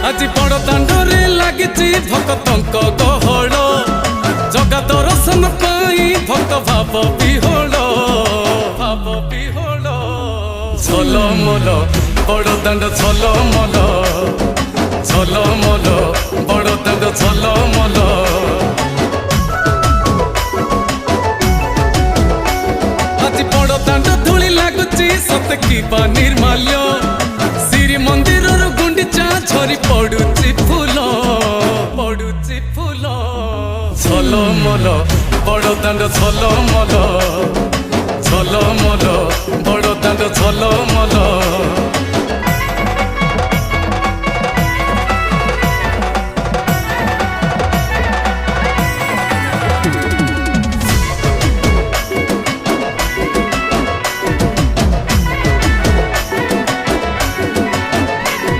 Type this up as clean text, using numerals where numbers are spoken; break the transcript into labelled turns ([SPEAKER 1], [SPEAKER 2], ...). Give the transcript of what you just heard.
[SPEAKER 1] आज बड़ दांडरे लागिची भक्तंक गहळ जगा दर्शन पाई भक्त भाव विहोल झलमल बड़ दांड झलमल झलमल बड़ दांड झलमल आज बड़ दांड धूली लागुची सत कि निर्माल्य श्री मंदिर गुंडीचा झरी पड़ुची फूल झलमल बड़ दांड झलमल झलमल बड़ दांड झलमल।